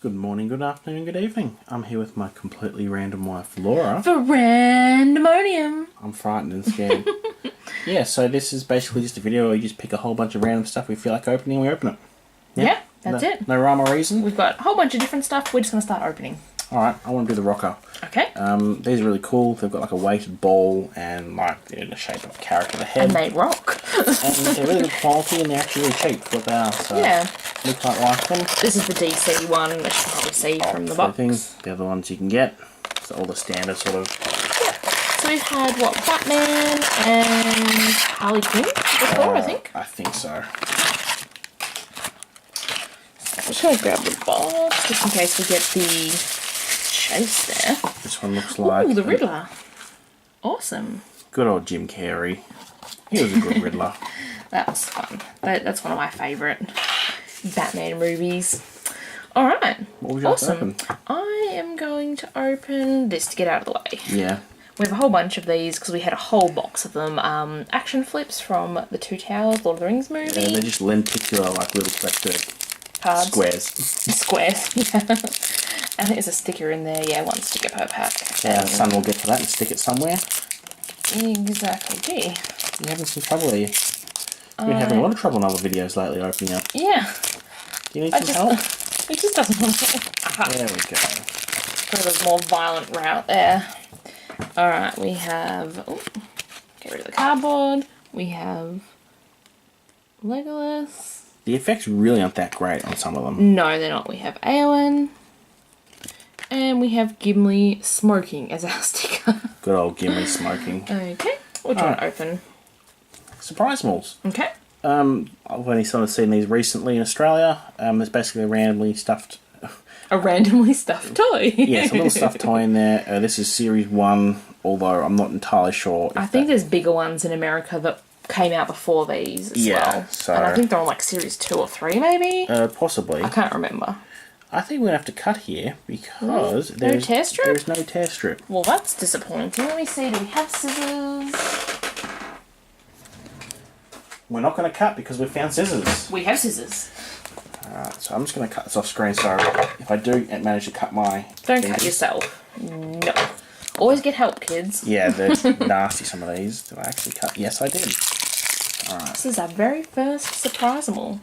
Good morning, good afternoon, good evening. I'm here with my completely random wife, Laura. For Randomonium. I'm frightened and scared. Yeah, so this is basically just a video where we just pick a whole bunch of random stuff we feel like opening and we open it. Yeah, that's it. No rhyme or reason. We've got a whole bunch of different stuff. We're just going to start opening. Alright, I want to do the rocker. Okay. These are really cool. They've got like a weighted ball and like they're in the shape of a character the head. And they rock. And they're really good quality and they're actually really cheap for what they are. So yeah. we quite like them. This is the DC one, as you can probably see from the box. The other ones you can get. So all the standard sort of... Yeah. So we've had, what, Batman and Harley Quinn before, I think? I think so. I'm just going to grab the box, just in case we get the chase there. This one looks like... Ooh, the Riddler. Awesome. Good old Jim Carrey. He was a good Riddler. That was fun. That's one of my favourite Batman movies. Alright. What would you awesome. like to open? I am going to open this to get out of the way. Yeah. We have a whole bunch of these because we had a whole box of them. Action flips from the Two Towers, Lord of the Rings movie. Yeah, they're just lenticular, like little Cards. squares. Squares, yeah. And there's a sticker in there, yeah, one sticker per pack. Yeah, son will get to that and stick it somewhere. Exactly. Gee. You're having some trouble here. You've been having a lot of trouble in other videos lately opening up. Yeah. Do you need some help? It just doesn't want to. Aha. There we go. Go the more violent route there. Alright, we have... Oh, get rid of the cardboard. We have... Legolas. The effects really aren't that great on some of them. No, they're not. We have Eowyn. And we have Gimli smoking as our sticker. Good old Gimli smoking. Okay. What do you want to open? Surprizamals. Okay. I've only sort of seen these recently in Australia. There's basically a randomly stuffed... A randomly stuffed toy. Yeah, it's a little stuffed toy in there. This is Series 1, although I'm not entirely sure. I think there's bigger ones in America that came out before these as well. So... And I think they're on like Series 2 or 3 maybe? Possibly. I can't remember. I think we're going to have to cut here because there's tear strip? There's no tear strip. Well, that's disappointing. Let me see. Do we have scissors? We're not going to cut because we found scissors. We have scissors. Alright, so I'm just going to cut this off screen so if I do manage to cut my... Don't cut yourself. No. Always get help, kids. Yeah, they're nasty, some of these. Did I actually cut? Yes, I did. Alright. This is our very first Surprizable.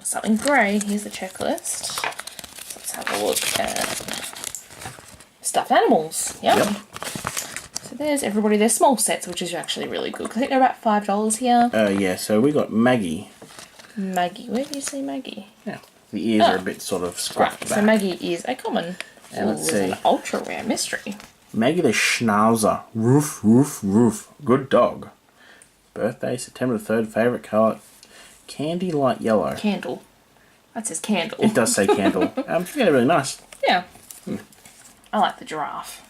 Something grey. Here's the checklist. So let's have a look at stuffed animals. Yep. So there's everybody. They're small sets, which is actually really good. I think they're about $5 here. Yeah, so we got Maggie. Maggie. Where do you see Maggie? Yeah. The ears are a bit sort of scruffed back. So Maggie is a common. And let's see. An ultra rare mystery. Maggie the Schnauzer. Roof, roof, roof. Good dog. Birthday, September the 3rd. Favourite colour. Candy light yellow. Candle. That says candle. It does say candle. It's really nice. Yeah. I like the giraffe.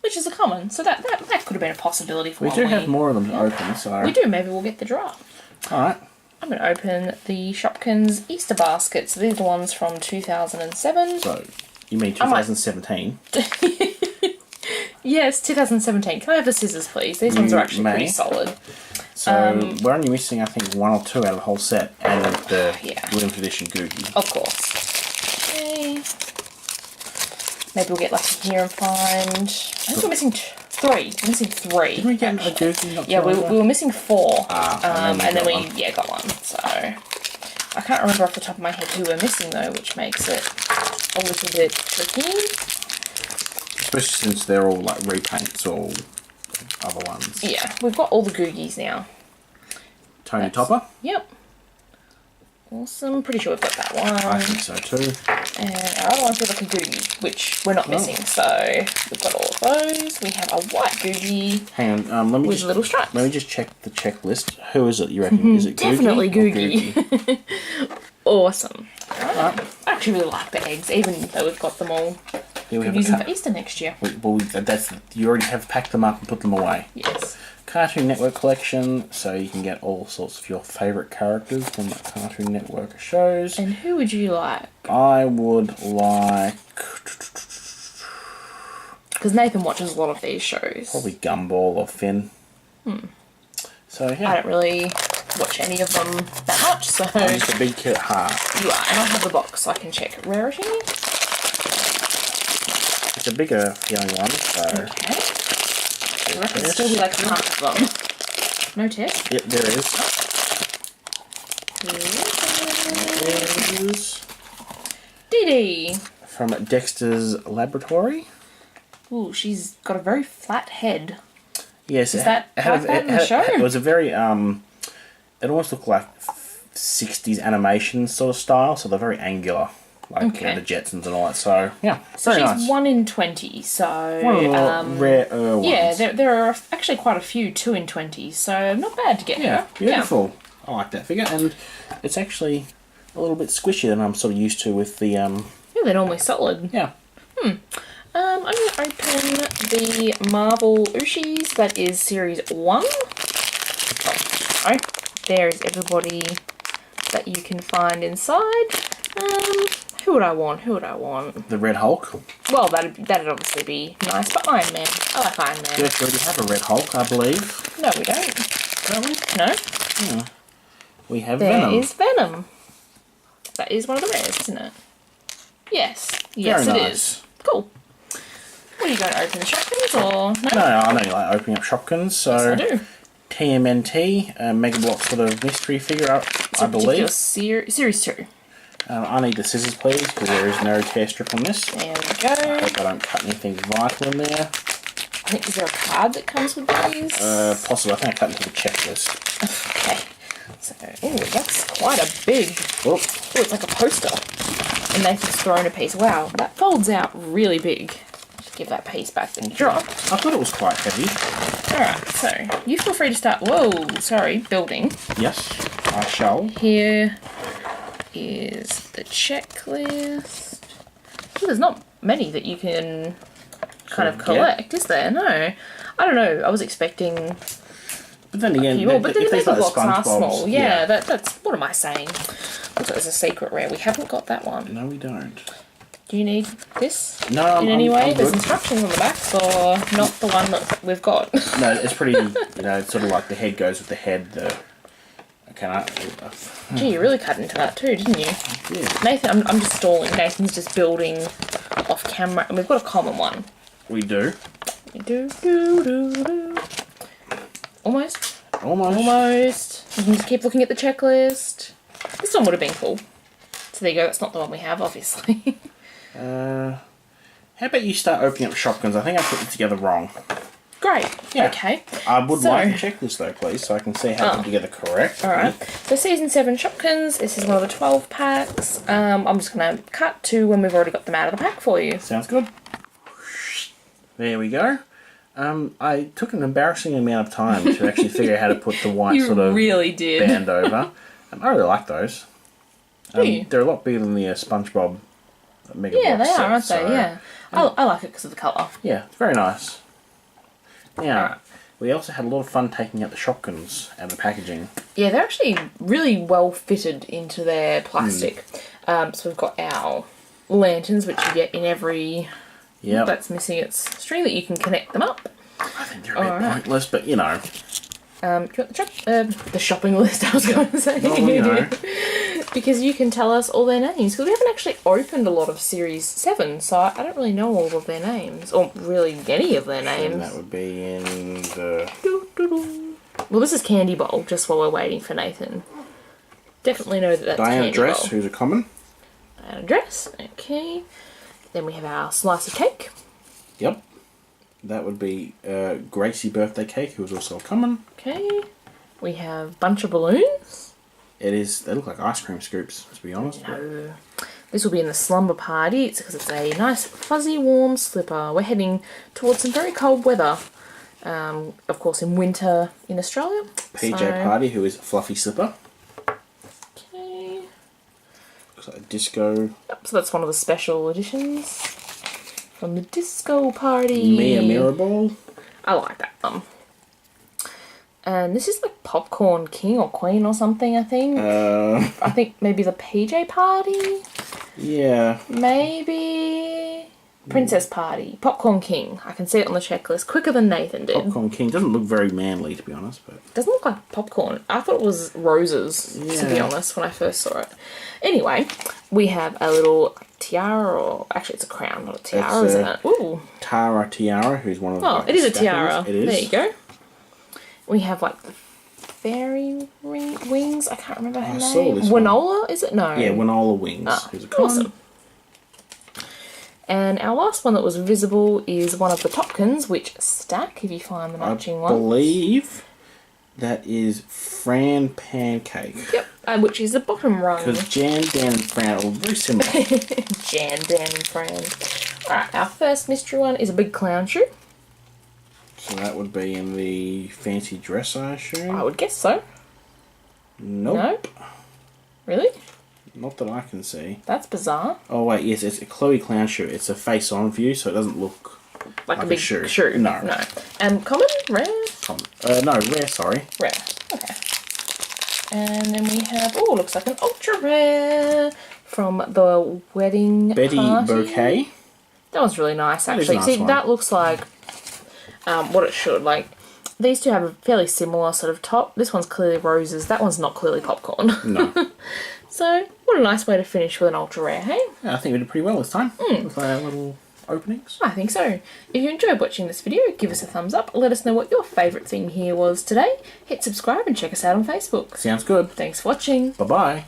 Which is a common, so that could have been a possibility for We one do week. have more of them to open, so... We do, maybe we'll get the giraffe. Alright. I'm going to open the Shopkins Easter basket. So these are the ones from 2007. So, you mean 2017? Yes, 2017. Can I have the scissors, please? These ones are actually pretty solid. So, we're only missing, I think, 1 or 2 out of the whole set, and the Yeah. limited edition Googie. Of course. Okay. Maybe we'll get lucky here and find... I think we're missing 3. We're missing 3. Did we get a Googie? Yeah, we were missing 4. And then we got one. So I can't remember off the top of my head who we're missing though, which makes it a little bit tricky. Especially since they're all like repaints or other ones. Yeah, we've got all the Googies now. Tony Topper? Yep. Awesome. Pretty sure we've got that one. I think so too. And our other one's like a Googie, which we're not missing. So we've got all of those. We have a white Googie. Hang on, let me with just little stripes. Let me just check the checklist. Who is it? You reckon? Is it Googie? Definitely or Googie. Awesome. I actually really like the eggs, even though we've got them all. Yeah, we Could use them for Easter next year. You already have packed them up and put them away. Yes. Cartoon Network collection, so you can get all sorts of your favourite characters from the Cartoon Network shows. And who would you like? I would like... Because Nathan watches a lot of these shows. Probably Gumball or Finn. So, yeah. I don't really watch any of them that much, so... I'm just a big kid at heart. You are, and I have the box so I can check rarity. It's a bigger feeling one, so... Okay. So I reckon it'll still be like half of them. No test? Yep, there is. There is... Dee Dee. From Dexter's Laboratory. Ooh, she's got a very flat head. Yes, Is that like that in the show? It was a very, it almost looked like 60s animation sort of style, so they're very angular, like the Jetsons and all that, so, yeah, So very she's nice. 1 in 20, so... One of the rare ones. Yeah, there are actually quite a few 2 in 20, so not bad to get her. Beautiful. Yeah. I like that figure, and it's actually a little bit squishier than I'm sort of used to with the, Yeah, they're normally solid. Yeah. I'm going to open the Marvel Ooshies, that is Series 1. Oh, there is everybody that you can find inside. Who would I want? The Red Hulk. Well, that'd obviously be nice, but Iron Man. I like Iron Man. Yes, we already have a Red Hulk, I believe. No, we don't. Don't we? No. Yeah. We have There Venom. is Venom. That is one of the rares, isn't it? Yes. Yes, Very it nice. is. Cool. What are you going to open the Shopkins or no? No, I know you like opening up Shopkins, so... Yes, I do. TMNT, a Mega Block sort of mystery figure, I believe. Series 2. I need the scissors, please, because there is no tear strip on this. There we I go. hope I don't cut anything vital in there. I think, is there a card that comes with these? Possibly. I think I cut into the checklist. Okay. So, ooh, that's quite a big... Oh, Oh, it's like a poster. And they've just thrown a piece. Wow, that folds out really big. Just give that piece back and drop. I thought it was quite heavy. Alright, so you feel free to start... Whoa, sorry, building. Yes, I shall. Here is the checklist. Well, there's not many that you can kind of collect, is there? No. I don't know. I was expecting... But then again, but then the Mega Blocks are small. Yeah, yeah. that's... What am I saying? Looks like there's a secret rare. We haven't got that one. No, we don't. Do you need this No, in any way? I'm There's good. instructions on the back, or not the one that we've got. No, it's pretty, it's sort of like the head goes with the head, Gee, you really cut into that too, didn't you? Yeah. Nathan, I'm just stalling. Nathan's just building off camera, and we've got a common one. We do. We do. Almost. Almost. You can just keep looking at the checklist. This one would have been cool. So there you go, that's not the one we have, obviously. How about you start opening up Shopkins? I think I put it together wrong. Great. Yeah. Okay. I would So- like the checklist though, please, so I can see how to put together correct. Alright. So Season 7 Shopkins, this is one of the 12 packs. I'm just going to cut to when we've already got them out of the pack for you. Sounds good. There we go. I took an embarrassing amount of time to actually figure out how to put the white You sort of really did. band over. I really like those. Do you? They're a lot bigger than the SpongeBob Mega Yeah, they Block are, aren't set, they? so- Yeah. I like it because of the colour. Yeah, it's very nice. Now, Alright. we also had a lot of fun taking out the Shopkins and the packaging. Yeah, they're actually really well fitted into their plastic. So we've got our lanterns, which you get in every... Yeah, That's missing its string that you can connect them up. I think they're a bit pointless, but you know. Do you want the shopping list, I was going to say. Well, you know. Because you can tell us all their names. Because we haven't actually opened a lot of Series 7, so I don't really know all of their names. Or really any of their And names. that would be in the... Well, this is Candy Bowl, just while we're waiting for Nathan. Definitely know that that's Diana Candy Dress, Bowl. who's a common. Diana Dress, okay. Then we have our slice of cake. Yep. That would be Gracie Birthday Cake, who was also a common. Okay. We have bunch of balloons. It is... They look like ice cream scoops, to be honest. but- No. This will be in the slumber party. It's because it's a nice fuzzy warm slipper. We're heading towards some very cold weather. Of course in winter in Australia. PJ So- Party, who is a fluffy slipper. Okay. Looks like a disco. Yep, so that's one of the special editions. From the disco party. Mia Mirrorball. I like that one. And this is like Popcorn King or Queen or something, I think. I think maybe the PJ Party? Yeah. Maybe. Princess Party, Popcorn King. I can see it on the checklist quicker than Nathan did. Popcorn King doesn't look very manly, to be honest, but Doesn't look like popcorn. I thought it was roses, to be honest, when I first saw it. Anyway, we have a little tiara, or actually it's a crown, not a tiara, isn't it? Ooh. Tara Tiara, who's one of the... Oh, it is a tiara. It is. There you go. We have like the fairy wings. I can't remember her name. Winola, is it? No. Yeah, Winola Wings. Oh, Here's a card. awesome. And our last one that was visible is one of the Shopkins, which stack if you find the matching one. I believe that is Fran Pancake. Yep, which is the bottom rung. Because Jan, Dan and Fran are very similar. Jan, Dan and Fran. Alright, our first mystery one is a big clown shoe. So that would be in the fancy dress, I assume? I would guess so. Nope. Nope. Really? Not that I can see. That's bizarre. Oh wait, yes, it's a Chloe clown shoe. It's a face-on view, so it doesn't look like a big shoe. No. Common? Rare? Common. No, rare, sorry. Rare. Okay. And then we have, oh, looks like an ultra rare from the wedding Betty party. Bouquet. That one's really nice, actually. Nice See, one. that looks like what it should. Like, these two have a fairly similar sort of top. This one's clearly roses. That one's not clearly popcorn. No. So, what a nice way to finish with an ultra rare, hey? Yeah, I think we did pretty well this time with our little openings. I think so. If you enjoyed watching this video, give us a thumbs up. Let us know what your favourite thing here was today. Hit subscribe and check us out on Facebook. Sounds good. Thanks for watching. Bye-bye.